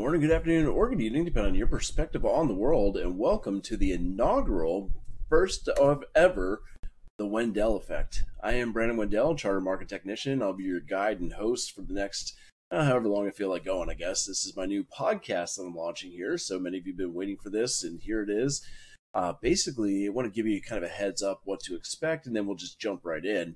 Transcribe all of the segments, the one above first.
morning, good afternoon, or good evening, depending on your perspective on the world, and welcome to the inaugural first of ever, the Wendell Effect. I am Brandon Wendell, Chartered Market Technician. I'll be your guide and host for the next, however long I feel like going, I guess. This is my new podcast that I'm launching here, so many of you have been waiting for this, and here it is. Basically, I want to give you kind of a heads up what to expect, and then we'll just jump right in.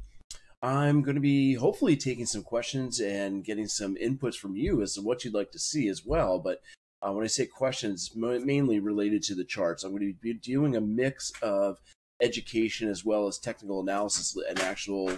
I'm going to be hopefully taking some questions and getting some inputs from you as to what you'd like to see as well. But when I say questions, mainly related to the charts, I'm going to be doing a mix of education as well as technical analysis and actual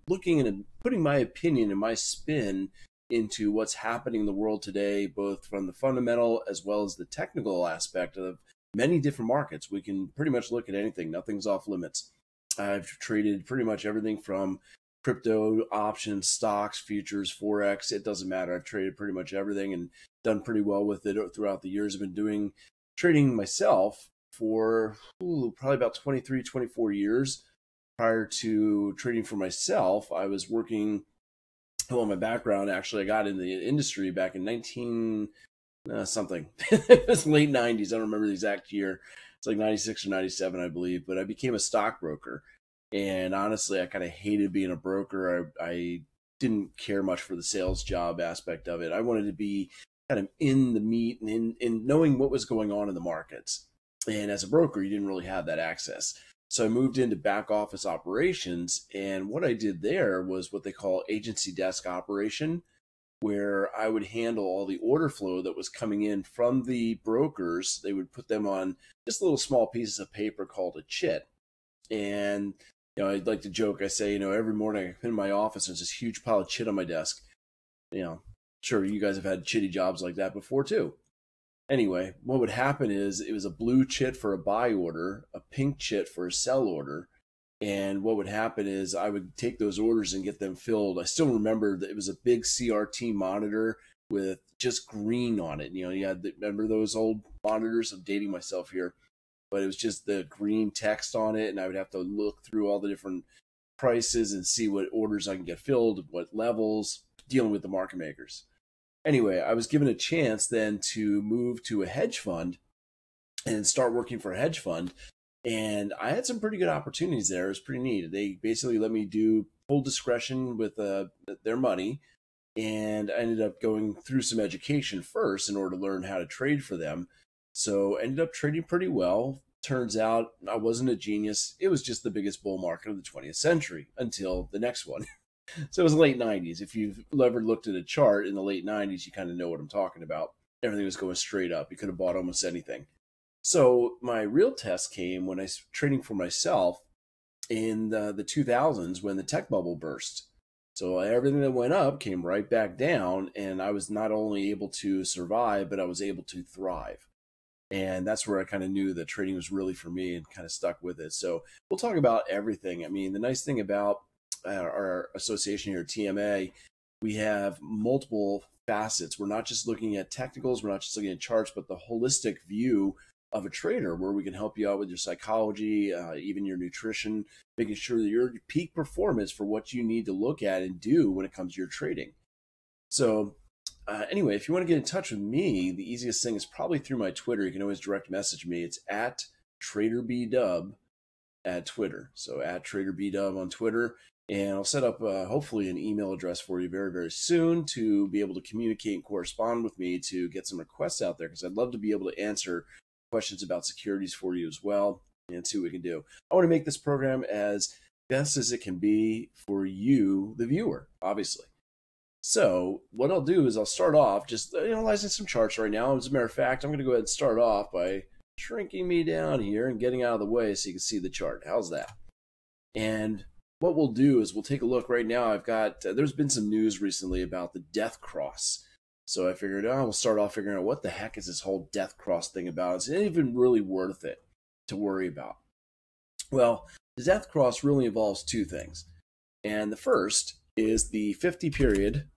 looking and putting my opinion and my spin into what's happening in the world today, both from the fundamental as well as the technical aspect of many different markets. We can pretty much look at anything. Nothing's off limits. I've traded pretty much everything from crypto, options, stocks, futures, Forex. It doesn't matter. I've traded pretty much everything and done pretty well with it throughout the years. I've been doing trading myself for probably about 23, 24 years. Prior to trading for myself, I was working, well, my background, actually, I got in the industry back in 19 something. It was late 90s. I don't remember the exact year. It's like 96 or 97, I believe. But I became a stockbroker. And honestly, I kind of hated being a broker. I didn't care much for the sales job aspect of it. I wanted to be kind of in the meat and in knowing what was going on in the markets. And as a broker, you didn't really have that access. So I moved into back office operations. And what I did there was what they call agency desk operation, where I would handle all the order flow that was coming in from the brokers. They would put them on just little small pieces of paper called a chit. And I'd like to joke. I say, every morning I come in my office, there's this huge pile of chit on my desk. Sure, you guys have had chitty jobs like that before too. Anyway, what would happen is it was a blue chit for a buy order, a pink chit for a sell order. And what would happen is I would take those orders and get them filled. I still remember that it was a big CRT monitor with just green on it. You had remember those old monitors? I'm dating myself here. But it was just the green text on it, and I would have to look through all the different prices and see what orders I can get filled, what levels, dealing with the market makers. Anyway, I was given a chance then to move to a hedge fund and start working for a hedge fund, and I had some pretty good opportunities there. It was pretty neat. They basically let me do full discretion with their money, and I ended up going through some education first in order to learn how to trade for them. So ended up trading pretty well. Turns out I wasn't a genius. It was just the biggest bull market of the 20th century until the next one. So it was the late 90s. If you've ever looked at a chart in the late 90s, you kind of know what I'm talking about. Everything was going straight up. You could have bought almost anything. So my real test came when I was trading for myself in the 2000s when the tech bubble burst. So everything that went up came right back down, and I was not only able to survive, but I was able to thrive. And that's where I kind of knew that trading was really for me and kind of stuck with it. So we'll talk about everything. I mean, the nice thing about our association here at TMA, we have multiple facets. We're not just looking at technicals, we're not just looking at charts, but the holistic view of a trader where we can help you out with your psychology, even your nutrition, making sure that you're at peak performance for what you need to look at and do when it comes to your trading. So anyway, if you want to get in touch with me, the easiest thing is probably through my Twitter. You can always direct message me. It's at TraderBDub at Twitter. So at TraderBDub on Twitter. And I'll set up hopefully an email address for you very, very soon to be able to communicate and correspond with me to get some requests out there, because I'd love to be able to answer questions about securities for you as well and see what we can do. I want to make this program as best as it can be for you, the viewer, obviously. So what I'll do is I'll start off just analyzing some charts right now. As a matter of fact, I'm going to go ahead and start off by shrinking me down here and getting out of the way so you can see the chart. How's that? And what we'll do is we'll take a look right now. I've got, there's been some news recently about the death cross. So I figured, we'll start off figuring out what the heck is this whole death cross thing about. Is it even really worth it to worry about? Well, the death cross really involves two things. And the first is the 50 period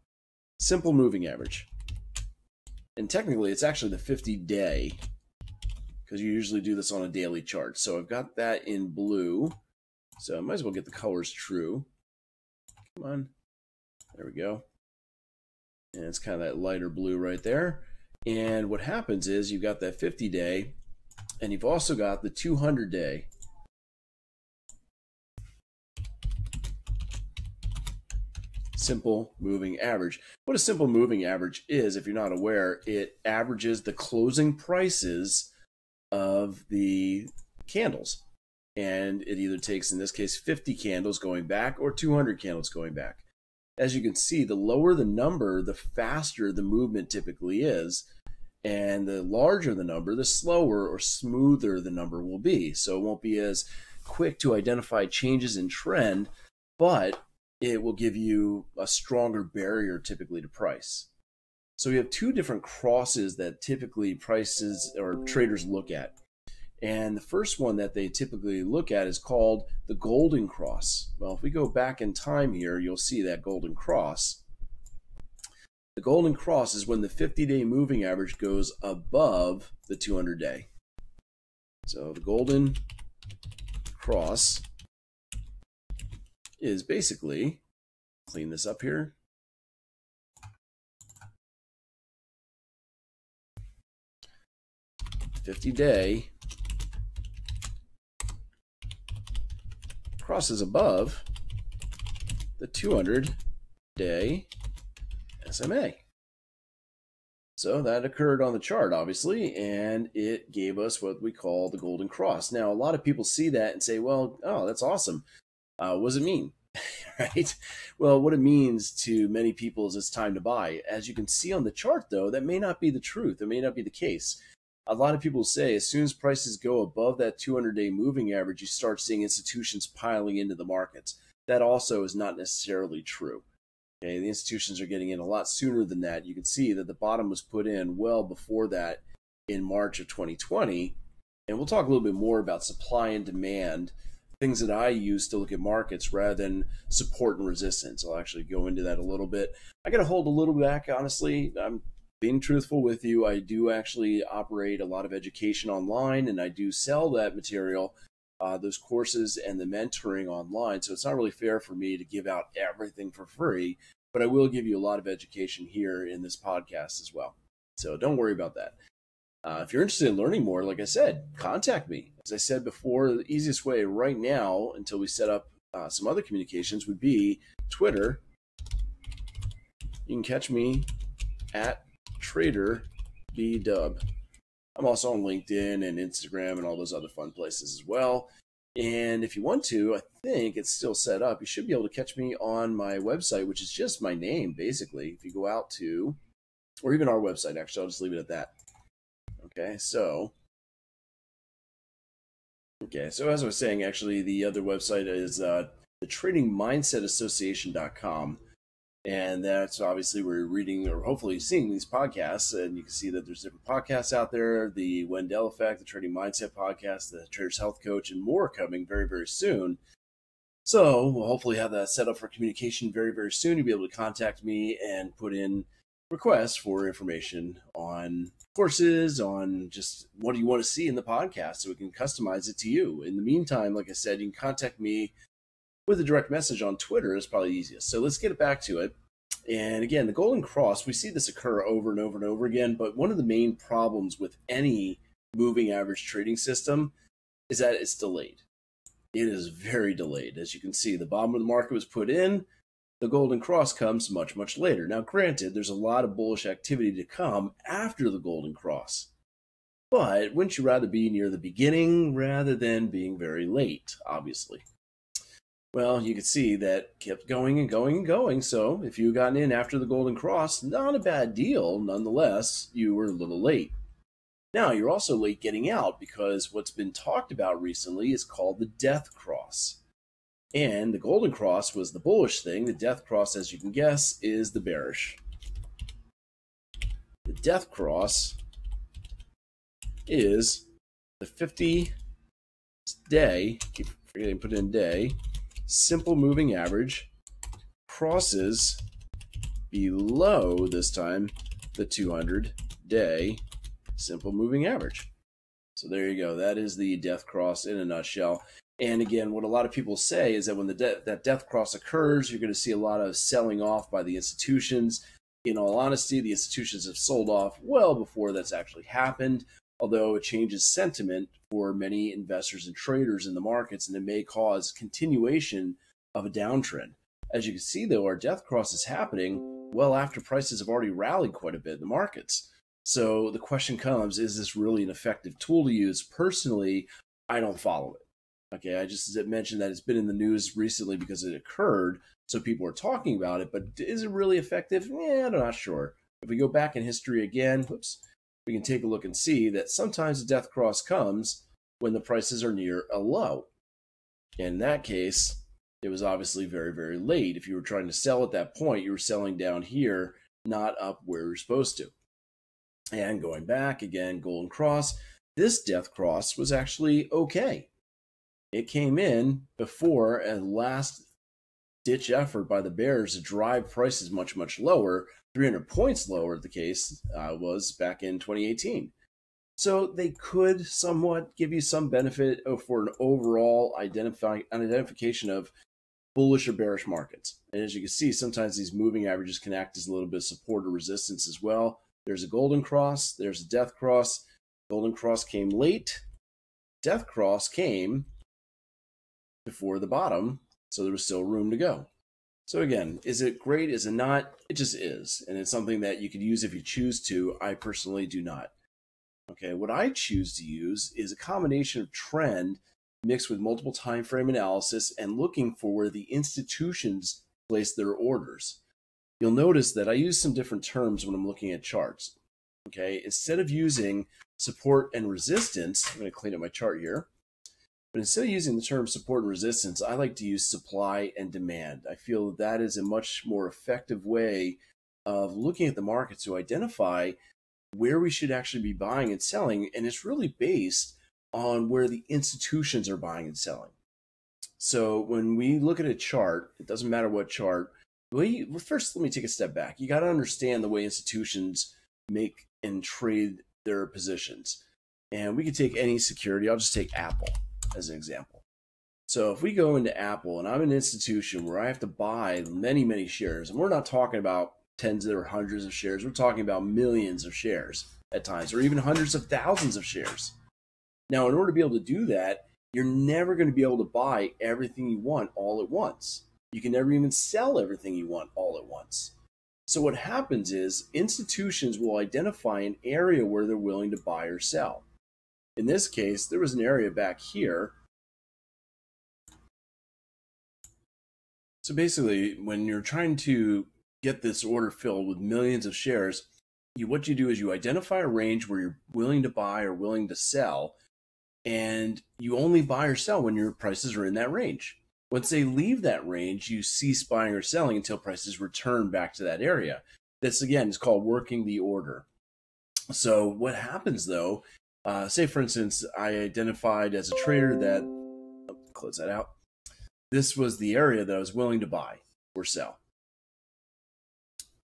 simple moving average. And technically, it's actually the 50-day, because you usually do this on a daily chart. So I've got that in blue. So I might as well get the colors true. Come on. There we go. And it's kind of that lighter blue right there. And what happens is you've got that 50-day, and you've also got the 200-day. Simple moving average. What a simple moving average is, if you're not aware, it averages the closing prices of the candles. And it either takes, in this case, 50 candles going back or 200 candles going back. As you can see, the lower the number, the faster the movement typically is. And the larger the number, the slower or smoother the number will be. So it won't be as quick to identify changes in trend, but it will give you a stronger barrier typically to price. So we have two different crosses that typically prices or traders look at. And the first one that they typically look at is called the golden cross. Well, if we go back in time here, you'll see that golden cross. The golden cross is when the 50-day moving average goes above the 200-day. So the golden cross is basically, clean this up here, $50-day crosses above the 200-day SMA. So that occurred on the chart, obviously, and it gave us what we call the golden cross. Now, a lot of people see that and say, well, oh, that's awesome. What does it mean? Right? Well, what it means to many people is it's time to buy. As you can see on the chart, though, that may not be the truth. It may not be the case. A lot of people say as soon as prices go above that 200-day moving average, you start seeing institutions piling into the markets. That also is not necessarily true. Okay, the institutions are getting in a lot sooner than that. You can see that the bottom was put in well before that in March of 2020. And we'll talk a little bit more about supply and demand, things that I use to look at markets rather than support and resistance. I'll actually go into that a little bit. I got to hold a little back, honestly. I'm being truthful with you. I do actually operate a lot of education online, and I do sell that material, those courses and the mentoring online. So it's not really fair for me to give out everything for free, but I will give you a lot of education here in this podcast as well. So don't worry about that. If you're interested in learning more, like I said, contact me. As I said before, the easiest way right now, until we set up some other communications, would be Twitter. You can catch me at TraderBDub. I'm also on LinkedIn and Instagram and all those other fun places as well. And if you want to, I think it's still set up. You should be able to catch me on my website, which is just my name, basically. If you go out to, or even our website, actually, I'll just leave it at that. Okay, so as I was saying, actually, the other website is the tradingmindsetassociation.com. And that's obviously where you're reading or hopefully seeing these podcasts. And you can see that there's different podcasts out there, the Wendell Effect, the Trading Mindset Podcast, the Trader's Health Coach, and more coming very, very soon. So we'll hopefully have that set up for communication very, very soon. You'll be able to contact me and put in requests for information on courses, on just what do you want to see in the podcast so we can customize it to you. In the meantime, like I said, you can contact me with a direct message on Twitter is probably easiest. So let's get it back to it. And again, the golden cross, we see this occur over and over and over again, but one of the main problems with any moving average trading system is that it's delayed. It is very delayed. As you can see, the bottom of the market was put in. The golden cross comes much, much later. Now, granted, there's a lot of bullish activity to come after the golden cross. But wouldn't you rather be near the beginning rather than being very late, obviously? Well, you can see that kept going and going and going. So if you gotten in after the golden cross, not a bad deal. Nonetheless, you were a little late. Now, you're also late getting out because what's been talked about recently is called the death cross. And the golden cross was the bullish thing. The death cross, as you can guess, is the bearish. The death cross is the 50-day, keep forgetting to put in day, simple moving average crosses below, this time, the 200-day simple moving average. So there you go. That is the death cross in a nutshell. And again, what a lot of people say is that when that death cross occurs, you're going to see a lot of selling off by the institutions. In all honesty, the institutions have sold off well before that's actually happened, although it changes sentiment for many investors and traders in the markets, and it may cause continuation of a downtrend. As you can see, though, our death cross is happening well after prices have already rallied quite a bit in the markets. So the question comes, is this really an effective tool to use? Personally, I don't follow it. Okay, I just mentioned that it's been in the news recently because it occurred, so people are talking about it, but is it really effective? I'm not sure. If we go back in history again, we can take a look and see that sometimes the death cross comes when the prices are near a low. In that case, it was obviously very, very late. If you were trying to sell at that point, you were selling down here, not up where you're supposed to. And going back again, golden cross, this death cross was actually okay. It came in before a last ditch effort by the bears to drive prices much, much lower. 300 points lower, the case was back in 2018. So they could somewhat give you some benefit for an overall identification of bullish or bearish markets. And as you can see, sometimes these moving averages can act as a little bit of support or resistance as well. There's a golden cross, there's a death cross. Golden cross came late. Death cross came before the bottom, so there was still room to go. So again, is it great? Is it not? It just is. And it's something that you could use if you choose to. I personally do not. Okay, what I choose to use is a combination of trend mixed with multiple time frame analysis and looking for where the institutions place their orders. You'll notice that I use some different terms when I'm looking at charts. Okay, instead of using support and resistance, I'm going to clean up my chart here. But instead of using the term support and resistance, I like to use supply and demand. I feel that is a much more effective way of looking at the market to identify where we should actually be buying and selling. And it's really based on where the institutions are buying and selling. So when we look at a chart, it doesn't matter what chart, first let me take a step back. You got to understand the way institutions make and trade their positions. And we can take any security. I'll just take Apple as an example. So if we go into Apple and I'm an institution where I have to buy many, many shares, and we're not talking about tens or hundreds of shares, we're talking about millions of shares at times, or even hundreds of thousands of shares. Now, in order to be able to do that, you're never going to be able to buy everything you want all at once. You can never even sell everything you want all at once. So what happens is institutions will identify an area where they're willing to buy or sell. In this case, there was an area back here. So basically, when you're trying to get this order filled with millions of shares, what you do is you identify a range where you're willing to buy or willing to sell, and you only buy or sell when your prices are in that range. Once they leave that range, you cease buying or selling until prices return back to that area. This, again, is called working the order. So what happens, though, say, for instance, I identified as a trader that, close that out, this was the area that I was willing to buy or sell.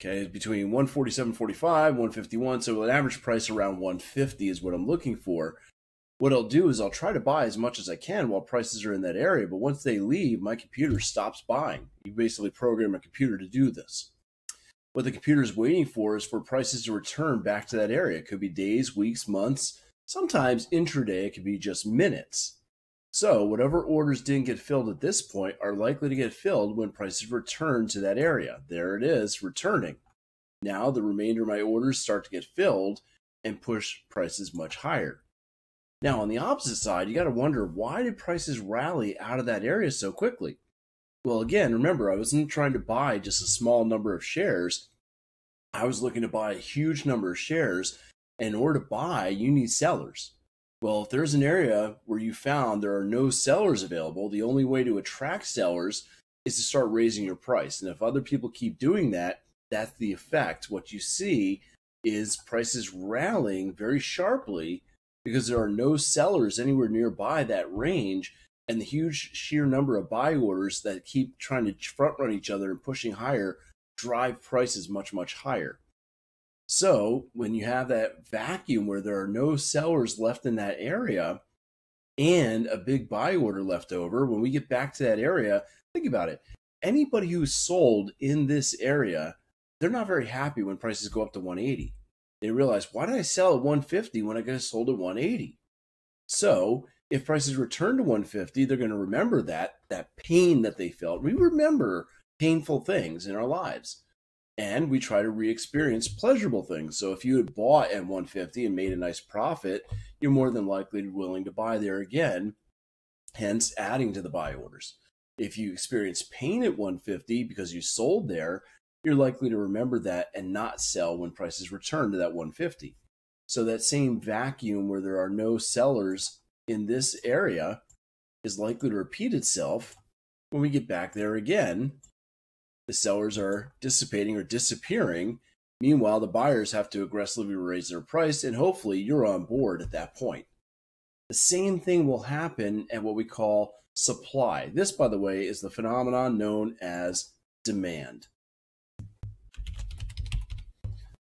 Okay, between 147.45, 151, so an average price around 150 is what I'm looking for. What I'll do is I'll try to buy as much as I can while prices are in that area, but once they leave, my computer stops buying. You basically program a computer to do this. What the computer is waiting for is for prices to return back to that area. It could be days, weeks, months, sometimes intraday, it could be just minutes. So whatever orders didn't get filled at this point are likely to get filled when prices return to that area. There it is, returning. Now the remainder of my orders start to get filled and push prices much higher. Now on the opposite side, you got to wonder, why did prices rally out of that area so quickly? Well, again, remember, I wasn't trying to buy just a small number of shares. I was looking to buy a huge number of shares. And in order to buy, you need sellers. Well, if there's an area where you found there are no sellers available, the only way to attract sellers is to start raising your price. And if other people keep doing that, that's the effect. What you see is prices rallying very sharply because there are no sellers anywhere nearby that range, and the huge sheer number of buy orders that keep trying to front run each other and pushing higher drive prices much, much higher. So when you have that vacuum where there are no sellers left in that area and a big buy order left over, when we get back to that area, think about it. Anybody who's sold in this area they're not very happy when prices go up to 180. They realize, why did I sell at 150 when I could have sold at 180? So if prices return to 150, they're going to remember that pain that they felt. We remember painful things in our lives, and we try to re-experience pleasurable things. So if you had bought at 150 and made a nice profit, you're more than likely willing to buy there again, hence adding to the buy orders. If you experience pain at 150 because you sold there, you're likely to remember that and not sell when prices return to that 150. So that same vacuum where there are no sellers in this area is likely to repeat itself when we get back there again. The sellers are dissipating or disappearing. Meanwhile, the buyers have to aggressively raise their price, and hopefully you're on board at that point. The same thing will happen at what we call supply. This, by the way, is the phenomenon known as demand.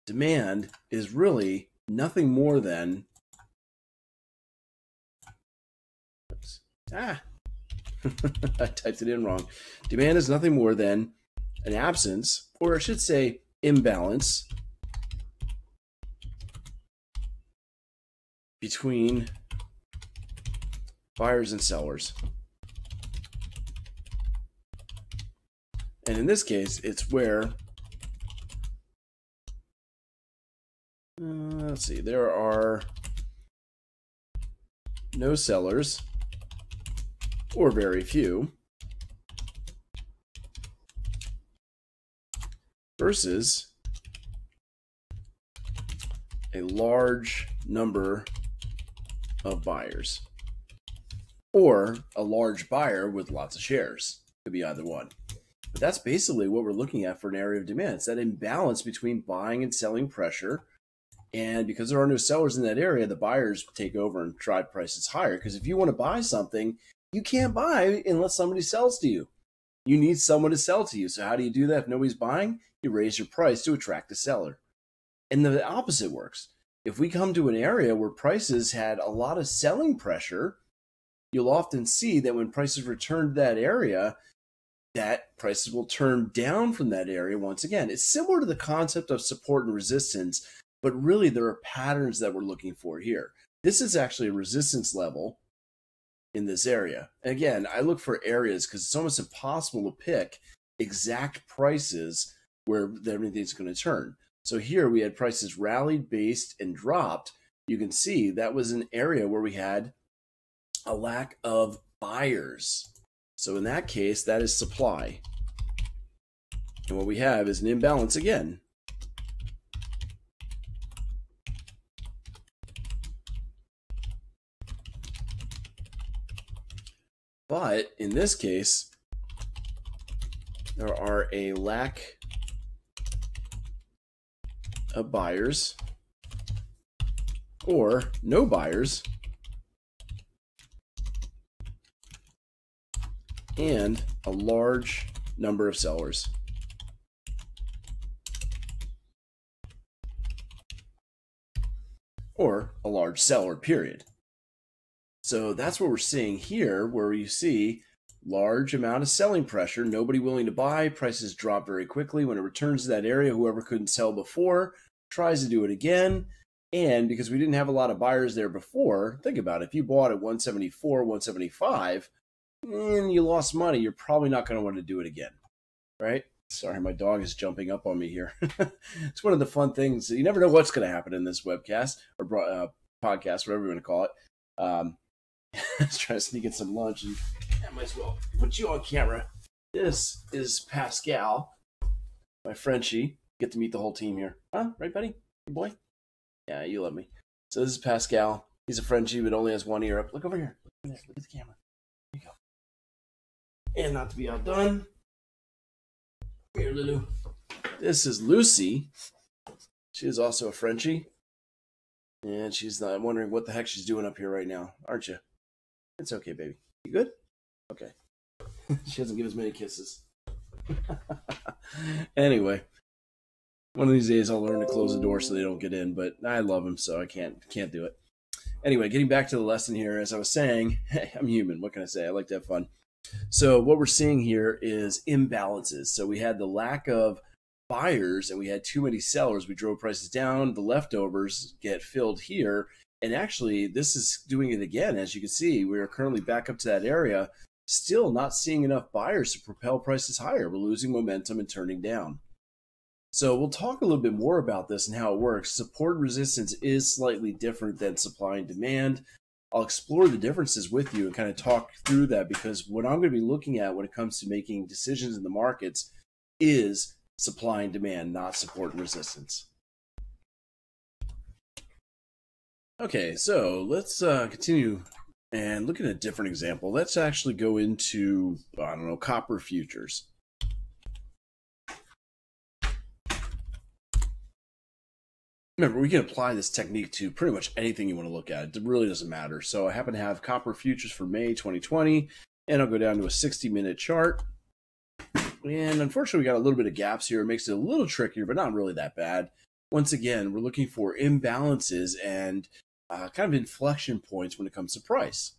Demand is really nothing more than I typed it in wrong. Demand is nothing more than an absence, or I should say imbalance, between buyers and sellers. And in this case, it's where let's see, there are no sellers, or very few, versus a large number of buyers, or a large buyer with lots of shares. Could be either one. But that's basically what we're looking at for an area of demand. It's that imbalance between buying and selling pressure. And because there are no sellers in that area, the buyers take over and drive prices higher. Because if you want to buy something, you can't buy unless somebody sells to you. You need someone to sell to you. So how do you do that if nobody's buying? You raise your price to attract a seller. And the opposite works. If we come to an area where prices had a lot of selling pressure, you'll often see that when prices return to that area, that prices will turn down from that area once again. It's similar to the concept of support and resistance, but really there are patterns that we're looking for here. This is actually a resistance level in this area. And again, I look for areas because it's almost impossible to pick exact prices where everything's going to turn. So here we had prices rallied, based, and dropped. You can see that was an area where we had a lack of buyers. So in that case, that is supply. And what we have is an imbalance again. But in this case, there are a lack of buyers, or no buyers, and a large number of sellers. Or a large seller, period. So that's what we're seeing here, where you see large amount of selling pressure, nobody willing to buy, prices drop very quickly. When it returns to that area, whoever couldn't sell before tries to do it again. And because we didn't have a lot of buyers there before, think about it. If you bought at 174, 175, and you lost money, you're probably not going to want to do it again, right? Sorry, my dog is jumping up on me here. It's one of the fun things. You never know what's going to happen in this webcast or podcast, whatever you want to call it. I was trying to sneak in some lunch, and I might as well put you on camera. This is Pascal, my Frenchie. Get to meet the whole team here. Huh? Right, buddy? Good boy? Yeah, you love me. So this is Pascal. He's a Frenchie, but only has one ear up. Look over here. Look at the camera. Here you go. And not to be outdone, here, Lulu. This is Lucy. She is also a Frenchie. And she's not wondering what the heck she's doing up here right now, aren't you? It's okay, baby. You good? Okay. She doesn't give as many kisses. Anyway, one of these days I'll learn to close the door so they don't get in, but I love them, so I can't do it. Anyway, getting back to the lesson here, as I was saying, hey, I'm human. What can I say? I like to have fun. So what we're seeing here is imbalances. So we had the lack of buyers and we had too many sellers, we drove prices down, the leftovers get filled here. And actually, this is doing it again. As you can see, we are currently back up to that area, still not seeing enough buyers to propel prices higher. We're losing momentum and turning down. So we'll talk a little bit more about this and how it works. Support and resistance is slightly different than supply and demand. I'll explore the differences with you and kind of talk through that, because what I'm going to be looking at when it comes to making decisions in the markets is supply and demand, not support and resistance. Okay, so let's continue and look at a different example. Let's actually go into, I don't know, copper futures. Remember, we can apply this technique to pretty much anything you want to look at. It really doesn't matter. So I happen to have copper futures for May 2020, and I'll go down to a 60-minute chart. And unfortunately, we got a little bit of gaps here. It makes it a little trickier, but not really that bad. Once again, we're looking for imbalances and kind of inflection points when it comes to price.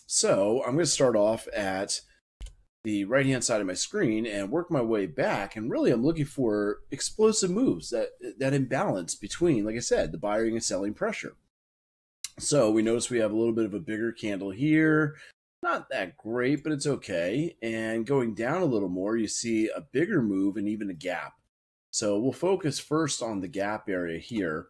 So I'm going to start off at the right-hand side of my screen and work my way back. And really, I'm looking for explosive moves, that imbalance between, like I said, the buying and selling pressure. So we notice we have a little bit of a bigger candle here. Not that great, but it's okay. And going down a little more, you see a bigger move and even a gap. So we'll focus first on the gap area here.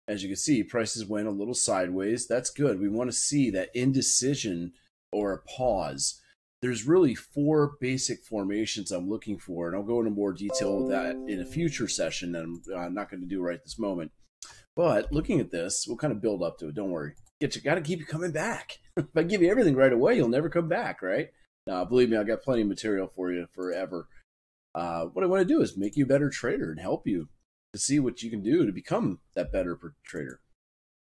As you can see, prices went a little sideways. That's good. We want to see that indecision or a pause. There's really 4 basic formations I'm looking for, and I'll go into more detail with that in a future session that I'm not going to do right this moment. But looking at this, we'll kind of build up to it. Don't worry. You got to keep you coming back. If I give you everything right away, you'll never come back, right? Now, believe me, I got plenty of material for you forever. What I want to do is make you a better trader and help you to see what you can do to become that better trader.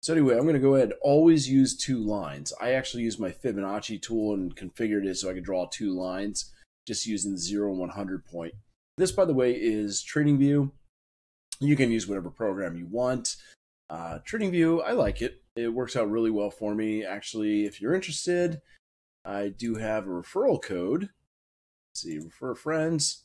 So anyway, I'm going to go ahead and always use 2 lines. I actually use my Fibonacci tool and configured it so I can draw 2 lines just using the 0 and 100 point. This, by the way, is TradingView. You can use whatever program you want. TradingView, I like it. It works out really well for me. Actually, if you're interested, I do have a referral code. Let's see, refer friends.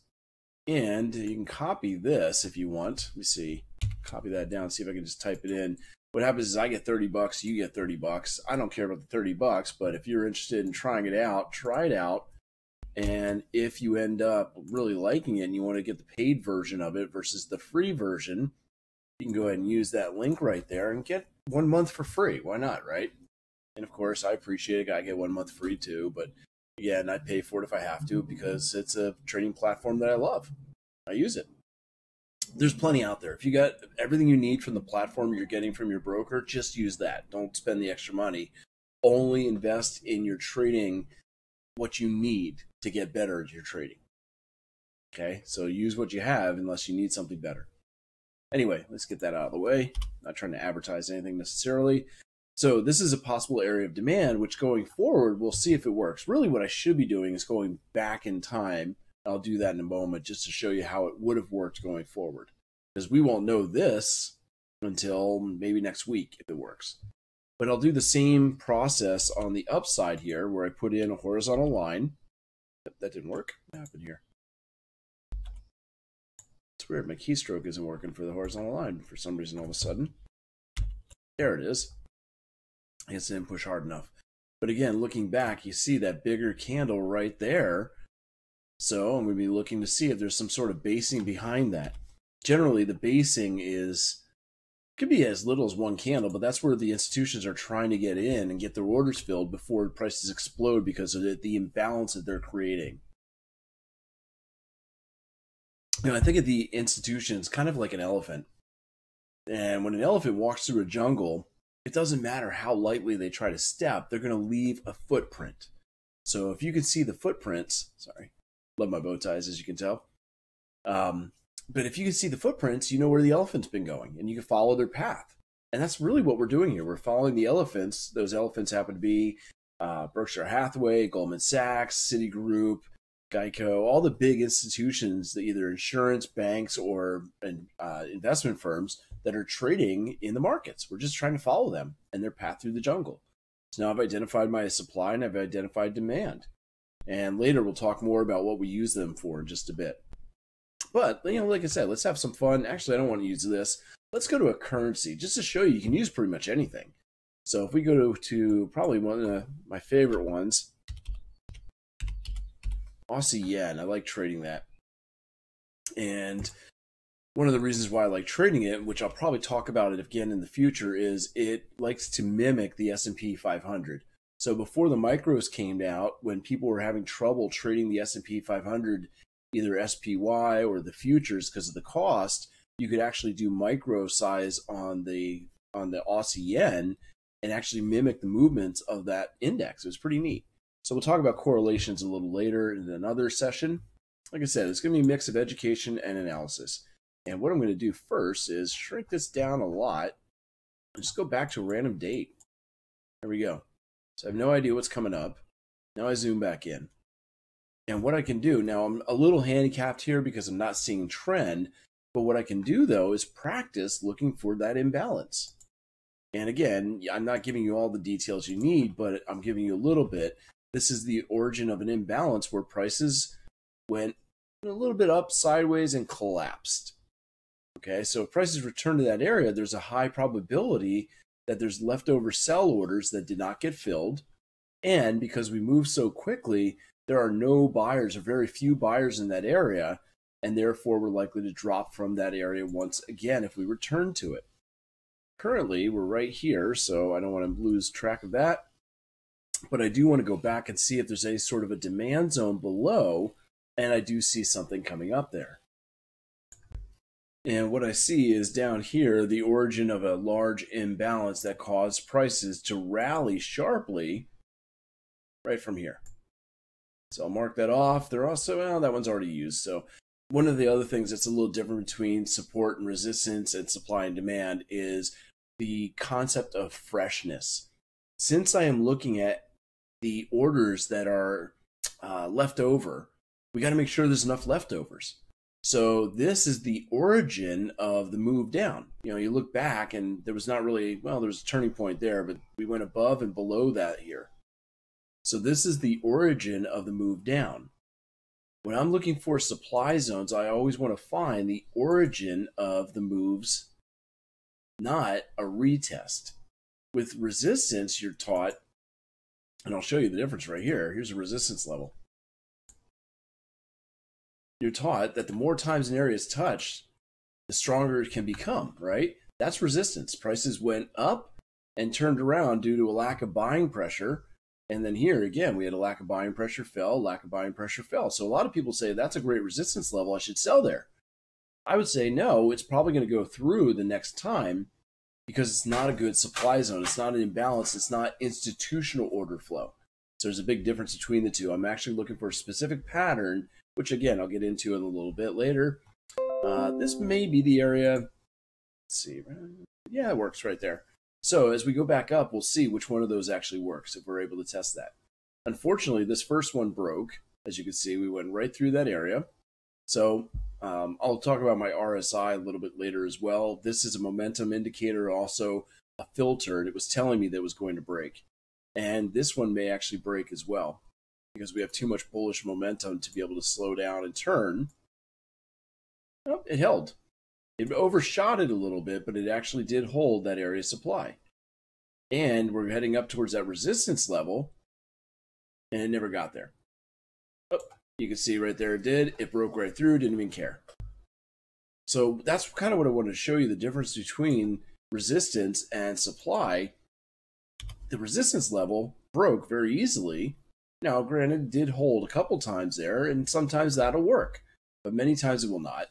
And you can copy this if you want. Let me see. Copy that down, see if I can just type it in. What happens is I get $30, you get $30. I don't care about the $30, but if you're interested in trying it out, try it out. And if you end up really liking it and you want to get the paid version of it versus the free version, you can go ahead and use that link right there and get 1 month for free. Why not, right? And of course, I appreciate it. I get 1 month free too. But again, I pay for it if I have to because it's a trading platform that I love. I use it. There's plenty out there. If you got everything you need from the platform you're getting from your broker, just use that. Don't spend the extra money. Only invest in your trading what you need to get better at your trading. Okay, so use what you have unless you need something better. Anyway, let's get that out of the way. Not trying to advertise anything necessarily. So this is a possible area of demand, which going forward, we'll see if it works. Really what I should be doing is going back in time. I'll do that in a moment just to show you how it would have worked going forward. Because we won't know this until maybe next week if it works. But I'll do the same process on the upside here where I put in a horizontal line. That didn't work. What happened here? It's weird. My keystroke isn't working for the horizontal line for some reason all of a sudden. There it is. I guess I didn't push hard enough. But again, looking back, you see that bigger candle right there. So I'm going to be looking to see if there's some sort of basing behind that. Generally, the basing could be as little as 1 candle, but that's where the institutions are trying to get in and get their orders filled before prices explode because of the imbalance that they're creating. You know, I think of the institutions kind of like an elephant. And when an elephant walks through a jungle, it doesn't matter how lightly they try to step, they're going to leave a footprint. So if you can see the footprints, sorry, love my bow ties as you can tell. But if you can see the footprints, you know where the elephant's been going and you can follow their path. And that's really what we're doing here. We're following the elephants. Those elephants happen to be Berkshire Hathaway, Goldman Sachs, Citigroup, Geico, all the big institutions, that either insurance, banks, or investment firms that are trading in the markets. We're just trying to follow them and their path through the jungle. So now I've identified my supply and I've identified demand. And later we'll talk more about what we use them for in just a bit. But, like I said, let's have some fun. Actually, I don't want to use this. Let's go to a currency just to show you can use pretty much anything. So if we go to probably one of my favorite ones, Aussie yen. I like trading that. And one of the reasons why I like trading it, which I'll probably talk about it again in the future, is it likes to mimic the S&P 500. So before the micros came out, when people were having trouble trading the S&P 500, either SPY or the futures because of the cost, you could actually do micro size on the Aussie yen and actually mimic the movements of that index. It was pretty neat. So we'll talk about correlations a little later in another session. Like I said, it's going to be a mix of education and analysis. And what I'm going to do first is shrink this down a lot and just go back to a random date. There we go. So I have no idea what's coming up. Now I zoom back in. And what I can do, now I'm a little handicapped here because I'm not seeing trend, but what I can do though is practice looking for that imbalance. And again, I'm not giving you all the details you need, but I'm giving you a little bit. This is the origin of an imbalance where prices went a little bit up, sideways, and collapsed. Okay, so if prices return to that area, there's a high probability that there's leftover sell orders that did not get filled. And because we move so quickly, there are no buyers or very few buyers in that area, and therefore we're likely to drop from that area once again if we return to it. Currently, we're right here, so I don't want to lose track of that. But I do want to go back and see if there's any sort of a demand zone below, and I do see something coming up there. And what I see is down here, the origin of a large imbalance that caused prices to rally sharply right from here. So I'll mark that off. They're also, well, that one's already used. So one of the other things that's a little different between support and resistance and supply and demand is the concept of freshness. Since I am looking at the orders that are left over, we got to make sure there's enough leftovers. So this is the origin of the move down. You look back and there was not really, well, there was a turning point there, but we went above and below that here. So this is the origin of the move down. When I'm looking for supply zones, I always want to find the origin of the moves, not a retest. With resistance, you're taught, and I'll show you the difference right here. Here's a resistance level. You're taught that the more times an area is touched, the stronger it can become, right? That's resistance. Prices went up and turned around due to a lack of buying pressure. And then here, again, we had a lack of buying pressure, fell, lack of buying pressure, fell. So a lot of people say, that's a great resistance level, I should sell there. I would say, no, it's probably going to go through the next time because it's not a good supply zone. It's not an imbalance. It's not institutional order flow. So there's a big difference between the two. I'm actually looking for a specific pattern, which again, I'll get into in a little bit later. This may be the area. Let's see. Yeah, it works right there. So as we go back up, we'll see which one of those actually works if we're able to test that. Unfortunately, this first one broke. As you can see, we went right through that area. So I'll talk about my RSI a little bit later as well. This is a momentum indicator, also a filter, and it was telling me that it was going to break. And this one may actually break as well because we have too much bullish momentum to be able to slow down and turn. Oh, it held. It overshot it a little bit, but it actually did hold that area of supply. And we're heading up towards that resistance level, and it never got there. Oh, you can see right there it did. It broke right through, didn't even care. So that's kind of what I wanted to show you, the difference between resistance and supply. The resistance level broke very easily. Now, granted, it did hold a couple times there, and sometimes that'll work, but many times it will not.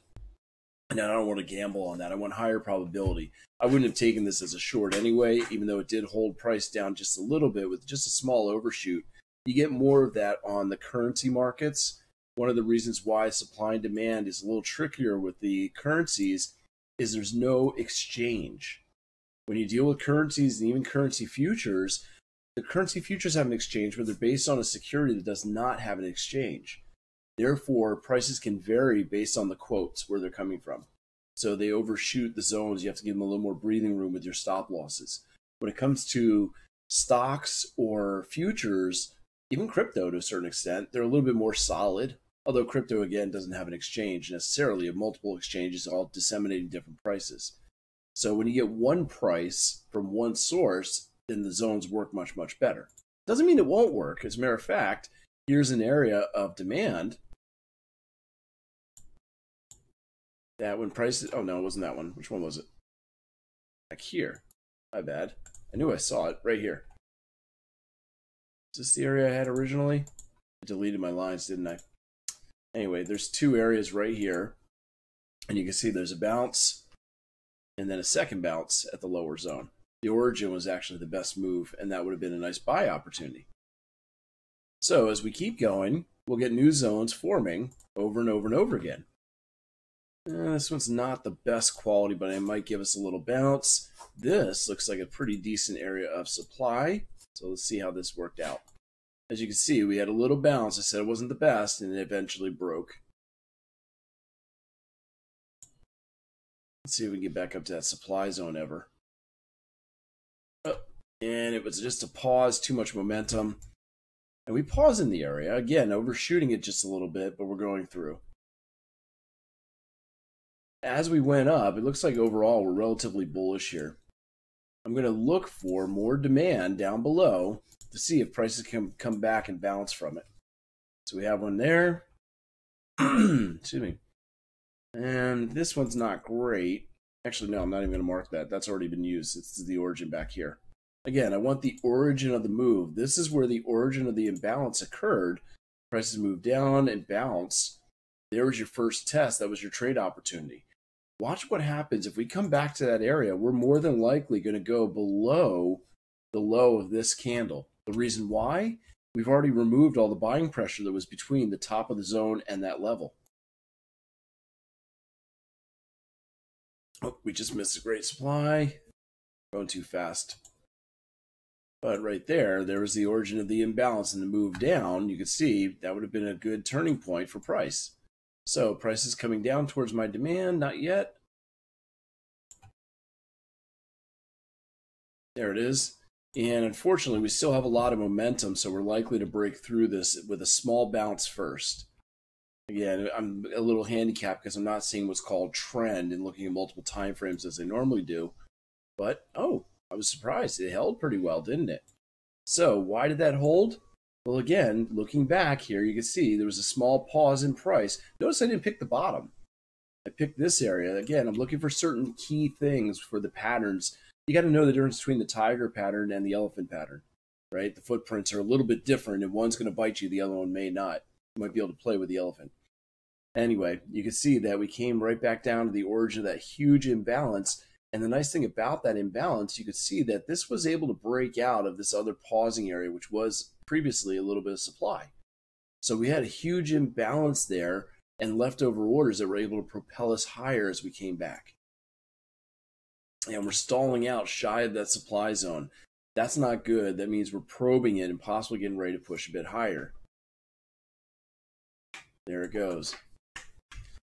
And I don't want to gamble on that. I want higher probability. I wouldn't have taken this as a short anyway, even though it did hold price down just a little bit with just a small overshoot. You get more of that on the currency markets. One of the reasons why supply and demand is a little trickier with the currencies is there's no exchange. When you deal with currencies and even currency futures, the currency futures have an exchange, but they're based on a security that does not have an exchange. Therefore, prices can vary based on the quotes, where they're coming from. So they overshoot the zones. You have to give them a little more breathing room with your stop losses. When it comes to stocks or futures, even crypto to a certain extent, they're a little bit more solid. Although crypto, again, doesn't have an exchange necessarily, of multiple exchanges all disseminating different prices. So when you get one price from one source, then the zones work much, much better. Doesn't mean it won't work. As a matter of fact, here's an area of demand that when prices, oh no, it wasn't that one. Which one was it? Back here. My bad. I knew I saw it right here. Is this the area I had originally? I deleted my lines, didn't I? Anyway, there's two areas right here. And you can see there's a bounce and then a second bounce at the lower zone. The origin was actually the best move, and that would have been a nice buy opportunity. So as we keep going, we'll get new zones forming over and over and over again. This one's not the best quality, but it might give us a little bounce. This looks like a pretty decent area of supply. So let's see how this worked out. As you can see, we had a little bounce. I said it wasn't the best, and it eventually broke. Let's see if we can get back up to that supply zone ever. Oh, and it was just a pause, too much momentum. And we pause in the area. Again, overshooting it just a little bit, but we're going through. As we went up, it looks like overall we're relatively bullish here. I'm going to look for more demand down below to see if prices can come back and bounce from it. So we have one there. Excuse me. And this one's not great. Actually, no, I'm not even going to mark that. That's already been used. It's the origin back here. Again, I want the origin of the move. This is where the origin of the imbalance occurred. Prices moved down and bounce. There was your first test. That was your trade opportunity. Watch what happens. If we come back to that area, we're more than likely going to go below the low of this candle. The reason why? We've already removed all the buying pressure that was between the top of the zone and that level. Oh, we just missed a great supply. Going too fast. But right there, there was the origin of the imbalance and the move down. You could see that would have been a good turning point for price. So price is coming down towards my demand, not yet. There it is. And unfortunately, we still have a lot of momentum, so we're likely to break through this with a small bounce first. Again, I'm a little handicapped because I'm not seeing what's called trend and looking at multiple time frames as I normally do. But, oh, I was surprised. It held pretty well, didn't it? So why did that hold? Well, again, looking back here, you can see there was a small pause in price. Notice I didn't pick the bottom. I picked this area. Again, I'm looking for certain key things for the patterns. You got to know the difference between the tiger pattern and the elephant pattern, right? The footprints are a little bit different, and one's going to bite you, the other one may not. You might be able to play with the elephant. Anyway, you can see that we came right back down to the origin of that huge imbalance. And the nice thing about that imbalance, you could see that this was able to break out of this other pausing area, which was previously a little bit of supply. So we had a huge imbalance there and leftover orders that were able to propel us higher as we came back. And we're stalling out shy of that supply zone. That's not good. That means we're probing it and possibly getting ready to push a bit higher. There it goes.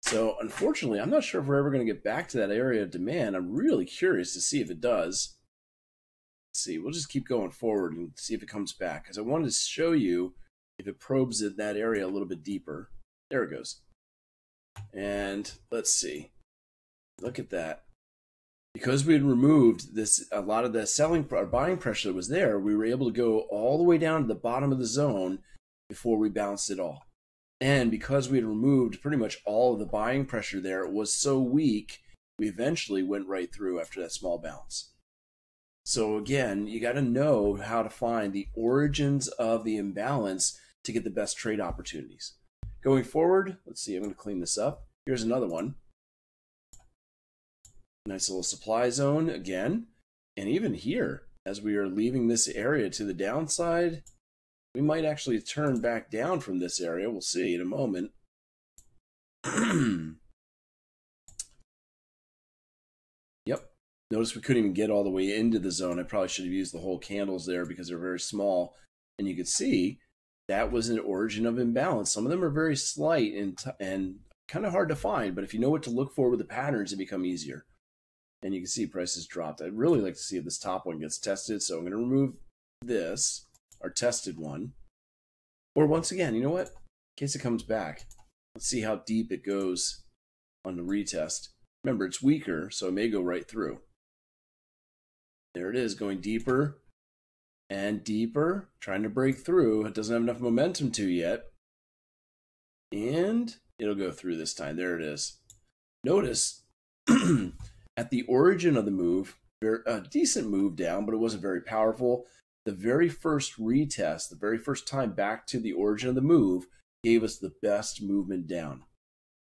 So unfortunately, I'm not sure if we're ever going to get back to that area of demand. I'm really curious to see if it does. Let's see, we'll just keep going forward and see if it comes back, because I wanted to show you if it probes at that area a little bit deeper. There it goes. And let's see. Look at that. Because we had removed this, a lot of the selling or buying pressure that was there, we were able to go all the way down to the bottom of the zone before we bounced it all. And because we had removed pretty much all of the buying pressure there, it was so weak, we eventually went right through after that small bounce. So again, you got to know how to find the origins of the imbalance to get the best trade opportunities. Going forward, let's see, I'm going to clean this up. Here's another one. Nice little supply zone again. And even here, as we are leaving this area to the downside, we might actually turn back down from this area. We'll see in a moment. Yep. Notice we couldn't even get all the way into the zone. I probably should have used the whole candles there because they're very small. And you could see that was an origin of imbalance. Some of them are very slight and kind of hard to find. But if you know what to look for with the patterns, it become easier. And you can see prices dropped. I'd really like to see if this top one gets tested. So I'm going to remove this, our tested one. Or once again, you know what? In case it comes back, Let's see how deep it goes on the retest. Remember, it's weaker, so it may go right through. There it is, going deeper and deeper, trying to break through. It doesn't have enough momentum to yet. And it'll go through this time. There it is. Notice at the origin of the move, a decent move down, but it wasn't very powerful. The very first retest, the very first time back to the origin of the move, gave us the best movement down.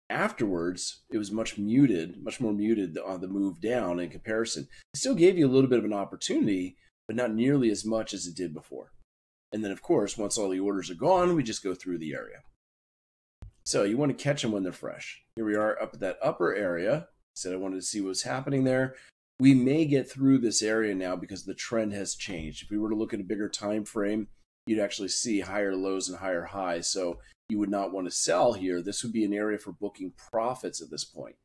Afterwards, it was much more muted on the move down in comparison. It still gave you a little bit of an opportunity, but not nearly as much as it did before. And then, of course, once all the orders are gone, we just go through the area. So you want to catch them when they're fresh. Here we are up at that upper area. Said I wanted to see what was happening there. We may get through this area now because the trend has changed. If we were to look at a bigger time frame, you'd actually see higher lows and higher highs. So you would not want to sell here. This would be an area for booking profits at this point.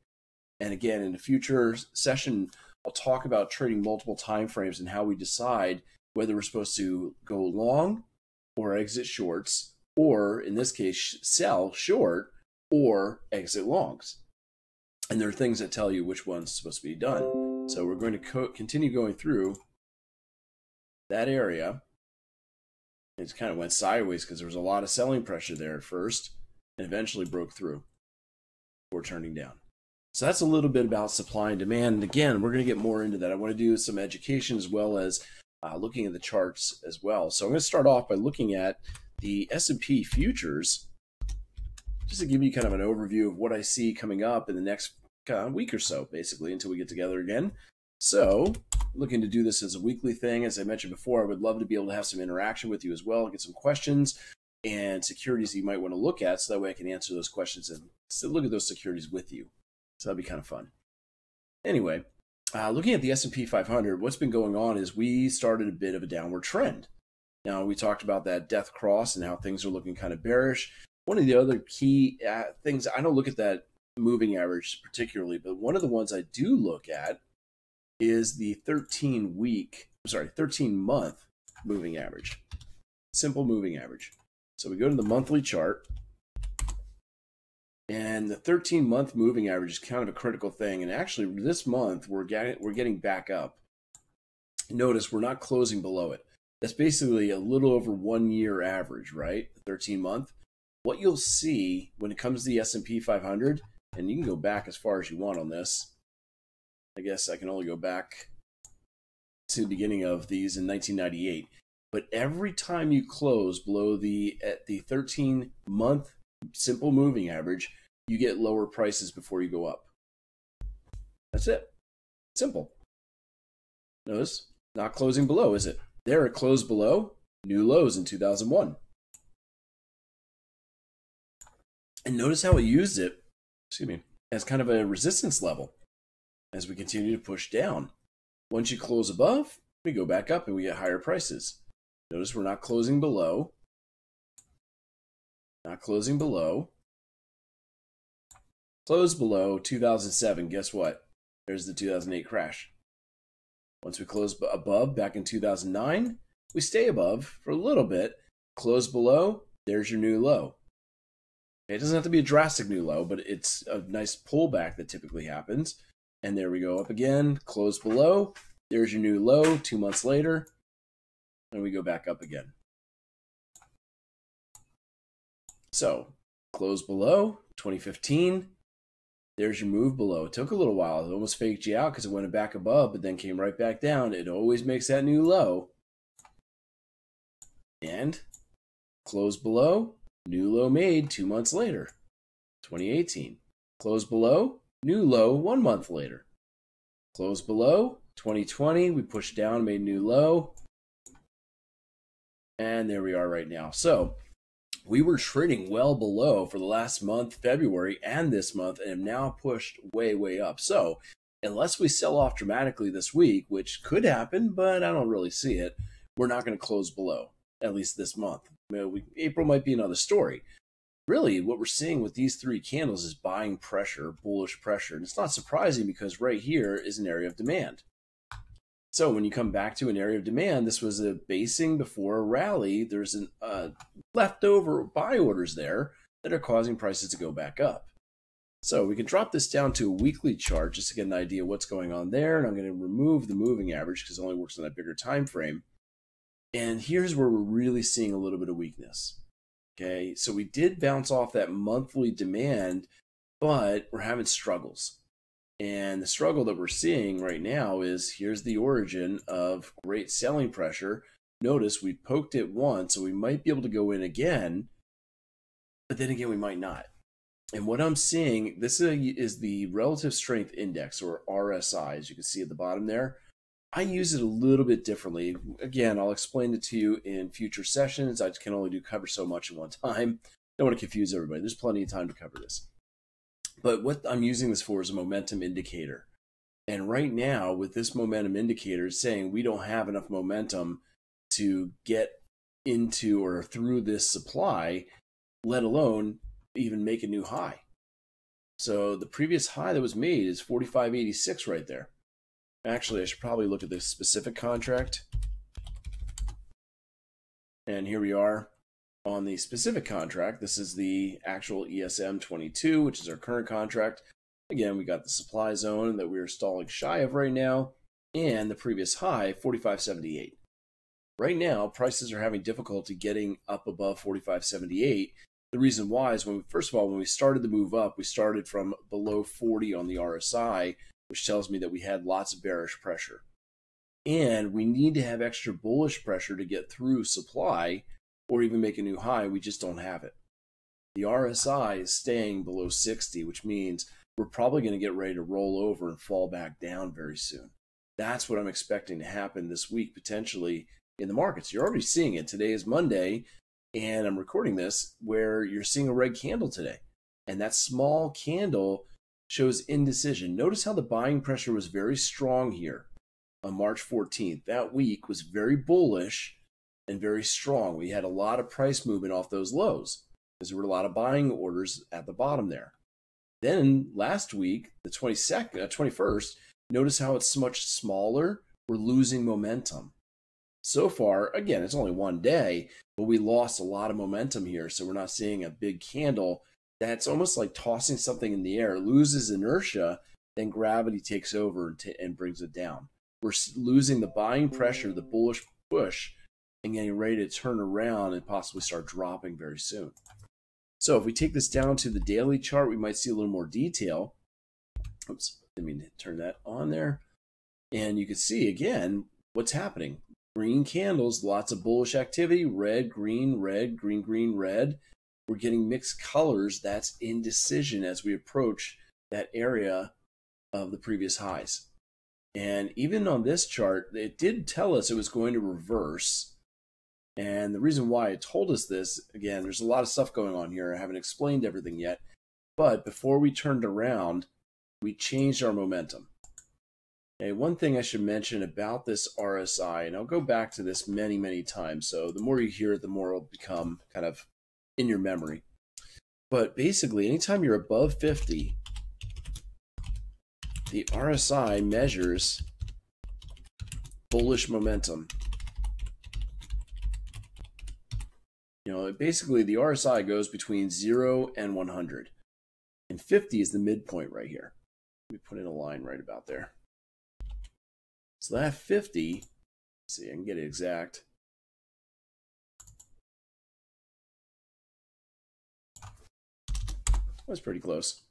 And again, in a future session, I'll talk about trading multiple time frames and how we decide whether we're supposed to go long or exit shorts, or in this case, sell short or exit longs. And there are things that tell you which one's supposed to be done. So we're going to continue going through that area. It kind of went sideways because there was a lot of selling pressure there at first and eventually broke through before turning down. So that's a little bit about supply and demand. And again, we're going to get more into that. I want to do some education as well as looking at the charts as well. So I'm going to start off by looking at the S&P futures, just to give you kind of an overview of what I see coming up in the next week or so, basically, until we get together again. So looking to do this as a weekly thing. As I mentioned before, I would love to be able to have some interaction with you as well, get some questions and securities you might want to look at, so that way I can answer those questions and still look at those securities with you. So that'd be kind of fun. Anyway, looking at the S&P 500, what's been going on is we started a bit of a downward trend. Now, we talked about that death cross and how things are looking kind of bearish. One of the other key things, I don't look at that moving average particularly, but one of the ones I do look at is the 13-month moving average. Simple moving average. So we go to the monthly chart, and the 13-month moving average is kind of a critical thing. And actually, this month we're getting back up. Notice we're not closing below it. That's basically a little over 1 year average, right? 13-month. What you'll see when it comes to the S&P 500, and you can go back as far as you want on this. I guess I can only go back to the beginning of these in 1998. But every time you close below the 13-month simple moving average, you get lower prices before you go up. That's it. Simple. Notice, not closing below, is it? There it closed below new lows in 2001. And notice how it used it, as kind of a resistance level as we continue to push down. Once you close above, we go back up and we get higher prices. Notice we're not closing below. Not closing below. Close below 2007. Guess what? There's the 2008 crash. Once we close above back in 2009, we stay above for a little bit. Close below, there's your new low. It doesn't have to be a drastic new low, but it's a nice pullback that typically happens. And there we go up again. Close below, there's your new low 2 months later. And we go back up again. So, close below, 2015. There's your move below. It took a little while. It almost faked you out because it went back above, but then came right back down. It always makes that new low. And close below, new low made 2 months later, 2018. Close below, new low 1 month later. Close below, 2020. We pushed down, made new low. And there we are right now. So we were trading well below for the last month, February, and this month, and have now pushed way, way up. So unless we sell off dramatically this week, which could happen, but I don't really see it, we're not going to close below, at least this month. April might be another story. Really, what we're seeing with these three candles is buying pressure, bullish pressure. And it's not surprising because right here is an area of demand. So when you come back to an area of demand, this was a basing before a rally. There's an leftover buy orders there that are causing prices to go back up. So we can drop this down to a weekly chart just to get an idea of what's going on there. And I'm going to remove the moving average because it only works on a bigger time frame. And here's where we're really seeing a little bit of weakness. Okay, so we did bounce off that monthly demand, but we're having struggles. And the struggle that we're seeing right now is here's the origin of great selling pressure. Notice we poked it once, so we might be able to go in again, but then again, we might not. And what I'm seeing, this is the Relative Strength Index, or RSI, as you can see at the bottom there. I use it a little bit differently. Again, I'll explain it to you in future sessions. I can only cover so much at one time. Don't want to confuse everybody. There's plenty of time to cover this. But what I'm using this for is a momentum indicator. And right now, with this momentum indicator, it's saying we don't have enough momentum to get into or through this supply, let alone even make a new high. So the previous high that was made is 45.86 right there. Actually, I should probably look at this specific contract. And here we are on the specific contract. This is the actual ESM 22, which is our current contract. Again, we got the supply zone that we are stalling shy of right now, and the previous high, 45.78. Right now, prices are having difficulty getting up above 45.78. The reason why is first of all, when we started the move up, we started from below 40 on the RSI, which tells me that we had lots of bearish pressure. And we need to have extra bullish pressure to get through supply or even make a new high. We just don't have it. The RSI is staying below 60, which means we're probably going to get ready to roll over and fall back down very soon. That's what I'm expecting to happen this week, potentially in the markets. You're already seeing it. Today is Monday, and I'm recording this where you're seeing a red candle today. And that small candle shows indecision. Notice how the buying pressure was very strong here on March 14th. That week was very bullish and very strong. We had a lot of price movement off those lows because there were a lot of buying orders at the bottom there. Then last week, the 21st, notice how it's much smaller. We're losing momentum. So far, again, it's only one day, but we lost a lot of momentum here. So we're not seeing a big candle. That's almost like tossing something in the air. It loses inertia, then gravity takes over and brings it down. We're losing the buying pressure, the bullish push, and getting ready to turn around and possibly start dropping very soon. So if we take this down to the daily chart, we might see a little more detail. Oops, didn't mean to turn that on there. And you can see, again, what's happening. Green candles, lots of bullish activity, red, green, green, red. We're getting mixed colors. That's indecision as we approach that area of the previous highs. And even on this chart, it did tell us it was going to reverse. And the reason why it told us this, again, there's a lot of stuff going on here. I haven't explained everything yet. But before we turned around, we changed our momentum. Okay, one thing I should mention about this RSI, and I'll go back to this many, many times. So the more you hear it, the more it'll become kind of in your memory. But basically, anytime you're above 50, the RSI measures bullish momentum. You know, basically the RSI goes between 0 and 100. And 50 is the midpoint right here. Let me put in a line right about there. So that 50, let's see, I can get it exact. That's pretty close.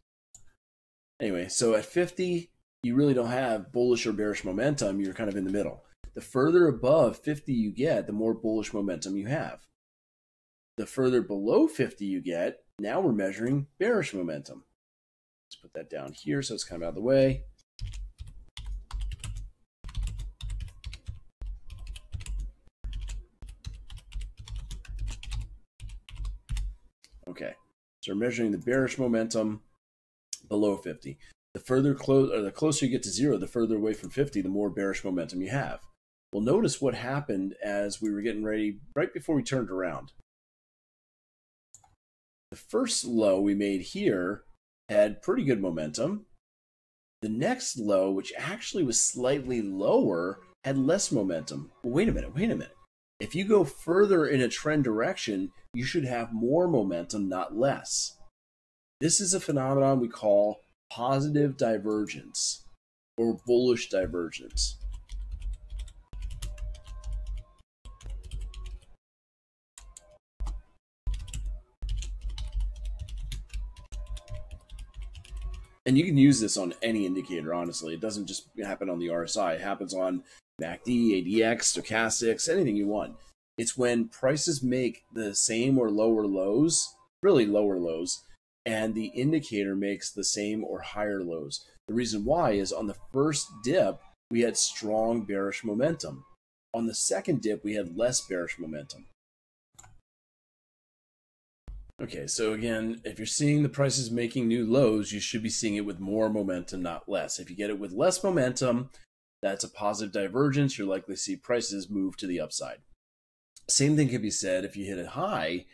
Anyway, so at 50, you really don't have bullish or bearish momentum. You're kind of in the middle. The further above 50 you get, the more bullish momentum you have. The further below 50 you get, now we're measuring bearish momentum. Let's put that down here so it's kind of out of the way. Okay, so we're measuring the bearish momentum below 50. The closer you get to 0, the further away from 50, the more bearish momentum you have. Well, notice what happened as we were getting ready right before we turned around. The first low we made here had pretty good momentum. The next low, which actually was slightly lower, had less momentum. Well, wait a minute. If you go further in a trend direction, you should have more momentum, not less. This is a phenomenon we call positive divergence or bullish divergence. And you can use this on any indicator, honestly. It doesn't just happen on the RSI. It happens on MACD, ADX, stochastics, anything you want. It's when prices make the same or lower lows, really lower lows, and the indicator makes the same or higher lows. The reason why is on the first dip, we had strong bearish momentum. On the second dip, we had less bearish momentum. Okay, so again, if you're seeing the prices making new lows, you should be seeing it with more momentum, not less. If you get it with less momentum, that's a positive divergence. You're likely to see prices move to the upside. Same thing can be said if you hit a high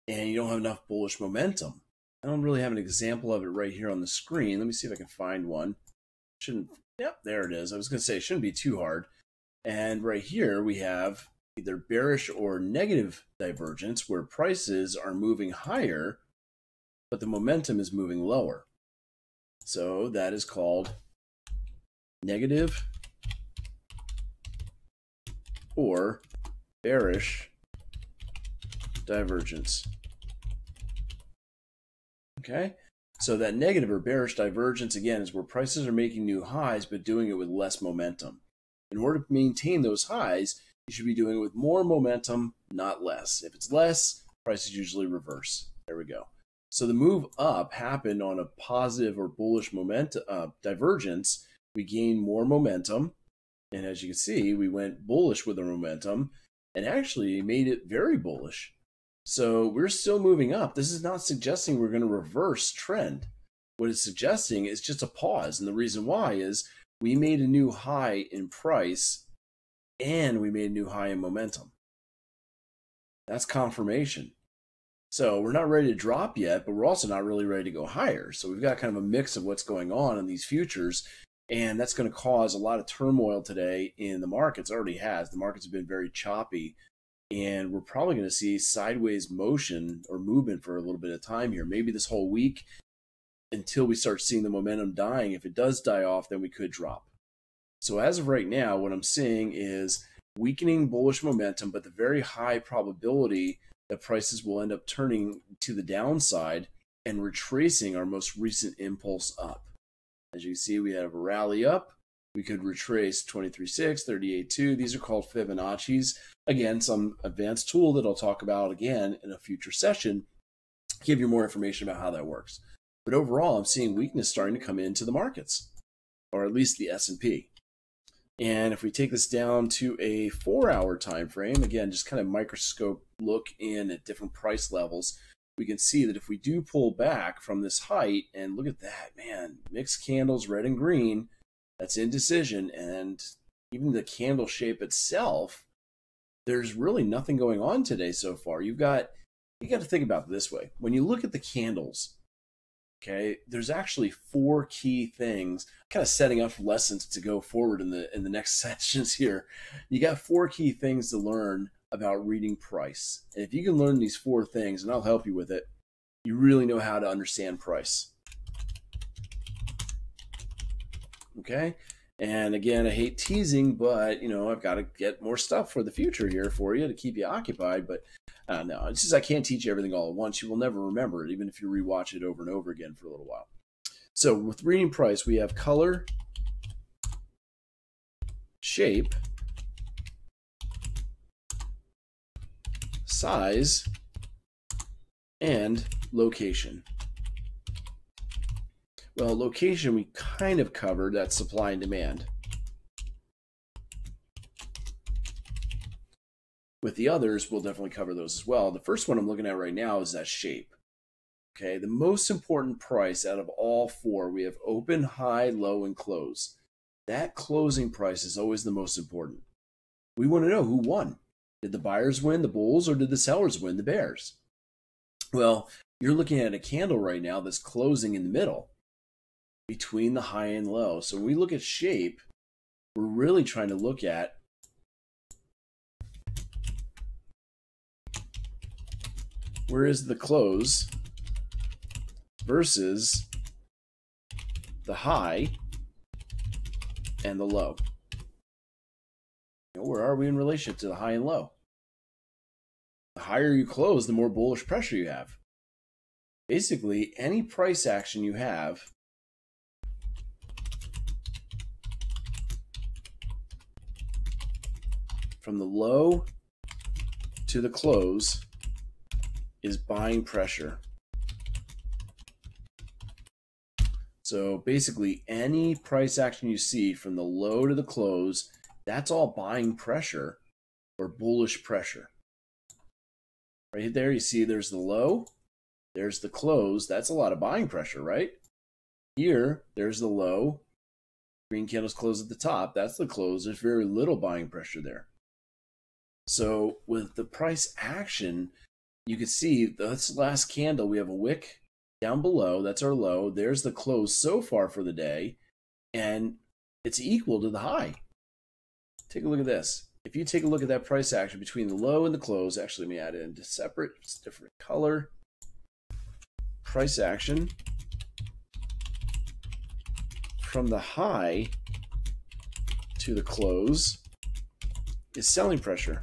and you don't have enough bullish momentum. I don't really have an example of it right here on the screen. Let me see if I can find one. Yep, there it is. I was going to say it shouldn't be too hard. And right here we have either bearish or negative divergence where prices are moving higher, but the momentum is moving lower. So that is called negative or bearish divergence. Okay, so that negative or bearish divergence, again, is where prices are making new highs, but doing it with less momentum. In order to maintain those highs, you should be doing it with more momentum, not less. If it's less, prices usually reverse. There we go. So the move up happened on a positive or bullish divergence. We gained more momentum. And as you can see, we went bullish with the momentum and actually made it very bullish. So we're still moving up. This is not suggesting we're going to reverse trend. What it's suggesting is just a pause. And the reason why is we made a new high in price and we made a new high in momentum. That's confirmation. So we're not ready to drop yet, but we're also not really ready to go higher. So we've got kind of a mix of what's going on in these futures, and that's going to cause a lot of turmoil today in the markets. It already has. The markets have been very choppy, and we're probably going to see sideways motion or movement for a little bit of time here, maybe this whole week until we start seeing the momentum dying. If it does die off, then we could drop. So as of right now, what I'm seeing is weakening bullish momentum, but the very high probability that prices will end up turning to the downside and retracing our most recent impulse up. As you can see, we have a rally up. We could retrace 23.6, 38.2. These are called Fibonacci's. Again, some advanced tool that I'll talk about again in a future session, give you more information about how that works. But overall, I'm seeing weakness starting to come into the markets, or at least the S&P. And if we take this down to a 4-hour time frame, again, just kind of microscope look in at different price levels, we can see that if we do pull back from this height, and look at that, man, mixed candles, red and green, that's indecision. And even the candle shape itself, there's really nothing going on today so far. You got to think about it this way. When you look at the candles, okay, there's actually 4 key things, kind of setting up lessons to go forward in the next sessions here. You got 4 key things to learn about reading price. And if you can learn these 4 things, and I'll help you with it, you really know how to understand price. Okay? And again, I hate teasing, but I've got to get more stuff for the future here for you to keep you occupied. But no, it's just I can't teach you everything all at once. You will never remember it, even if you rewatch it over and over again for a little while. So with reading price, we have color, shape, size, and location. Well, location we kind of covered, that's supply and demand. With the others, we'll definitely cover those as well. The first one I'm looking at right now is that shape. Okay, the most important price out of all 4, we have open, high, low, and close. That closing price is always the most important. We want to know who won. Did the buyers win, the bulls, or did the sellers win, the bears? Well, you're looking at a candle right now that's closing in the middle between the high and low. So when we look at shape, we're really trying to look at where is the close versus the high and the low? Where are we in relation to the high and low? The higher you close, the more bullish pressure you have. Basically, any price action you have from the low to the close is buying pressure. So basically, any price action you see from the low to the close, that's all buying pressure or bullish pressure. Right there, you see there's the low, there's the close. That's a lot of buying pressure, right? Here, there's the low. Green candles close at the top. That's the close. There's very little buying pressure there. So with the price action, you can see this last candle, we have a wick down below. That's our low. There's the close so far for the day, and it's equal to the high. Take a look at this. If you take a look at that price action between the low and the close, actually let me add it into separate, it's a different color. Price action from the high to the close is selling pressure.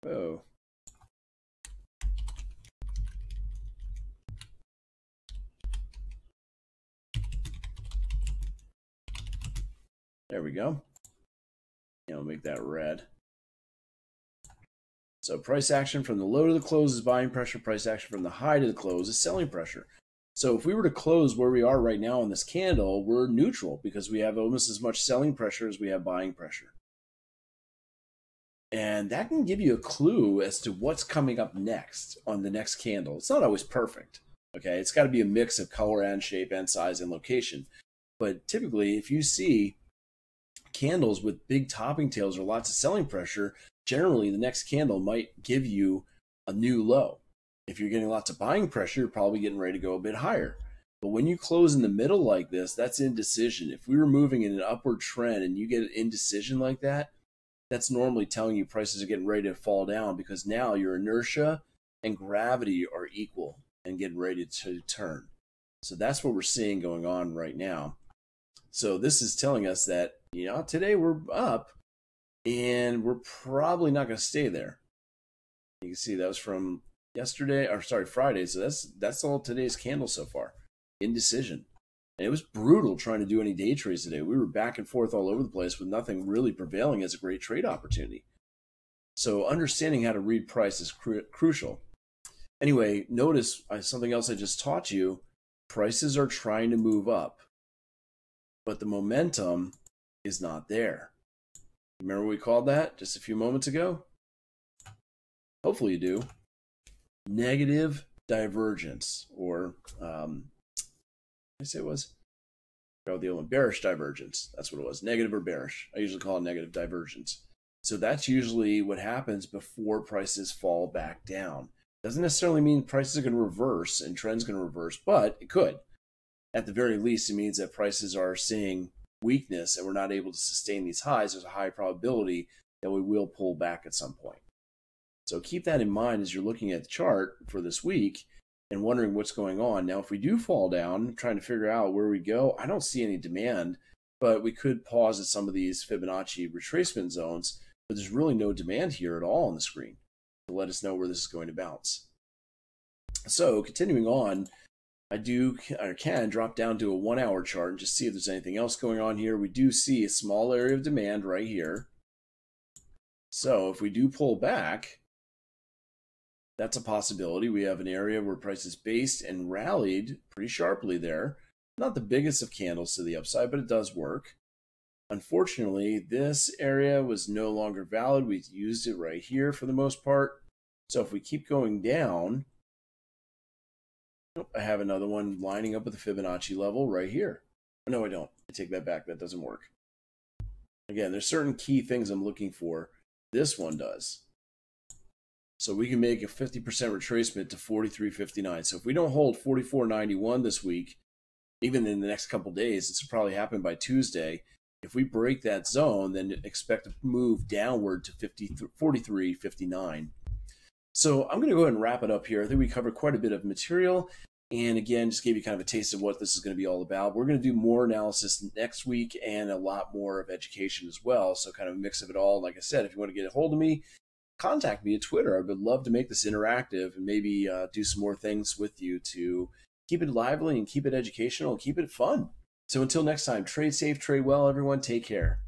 Oh. There we go. I'll make that red. So price action from the low to the close is buying pressure. Price action from the high to the close is selling pressure. So if we were to close where we are right now on this candle, we're neutral because we have almost as much selling pressure as we have buying pressure. And that can give you a clue as to what's coming up next on the next candle. It's not always perfect. Okay, it's got to be a mix of color and shape and size and location. But typically, if you see candles with big topping tails or lots of selling pressure, generally the next candle might give you a new low. If you're getting lots of buying pressure, you're probably getting ready to go a bit higher. But when you close in the middle like this, that's indecision. If we were moving in an upward trend and you get an indecision like that, that's normally telling you prices are getting ready to fall down because now your inertia and gravity are equal and getting ready to turn. So that's what we're seeing going on right now. So this is telling us that, today we're up and we're probably not going to stay there. You can see that was from Friday. So that's all today's candle so far. Indecision. And it was brutal trying to do any day trades today. We were back and forth all over the place with nothing really prevailing as a great trade opportunity. So understanding how to read price is crucial. Anyway, notice something else I just taught you. Prices are trying to move up, but the momentum is not there. Remember what we called that just a few moments ago? Hopefully you do. Negative divergence, or I say it was? Oh, the old one, bearish divergence. That's what it was, negative or bearish. I usually call it negative divergence. So that's usually what happens before prices fall back down. Doesn't necessarily mean prices are going to reverse and trends going to reverse, but it could. At the very least, it means that prices are seeing weakness and we're not able to sustain these highs. There's a high probability that we will pull back at some point. So keep that in mind as you're looking at the chart for this week and wondering what's going on. Now, if we do fall down, trying to figure out where we go, I don't see any demand, but we could pause at some of these Fibonacci retracement zones, but there's really no demand here at all on the screen to let us know where this is going to bounce. So continuing on, I can drop down to a 1 hour chart and just see if there's anything else going on here. We do see a small area of demand right here. So if we do pull back, that's a possibility. We have an area where prices based and rallied pretty sharply there. Not the biggest of candles to the upside, but it does work. Unfortunately, this area was no longer valid. We used it right here for the most part. So if we keep going down, I have another one lining up with the Fibonacci level right here. No, I don't. I take that back. That doesn't work. Again, there's certain key things I'm looking for. This one does. So we can make a 50% retracement to 43.59. So if we don't hold 44.91 this week, even in the next couple days, this will probably happen by Tuesday. If we break that zone, then expect to move downward to 43.59. So I'm going to go ahead and wrap it up here. I think we covered quite a bit of material. And again, just gave you kind of a taste of what this is going to be all about. We're going to do more analysis next week and a lot more of education as well. So kind of a mix of it all. Like I said, if you want to get a hold of me, contact me at Twitter. I would love to make this interactive and maybe do some more things with you to keep it lively and keep it educational and keep it fun. So until next time, trade safe, trade well, everyone. Take care.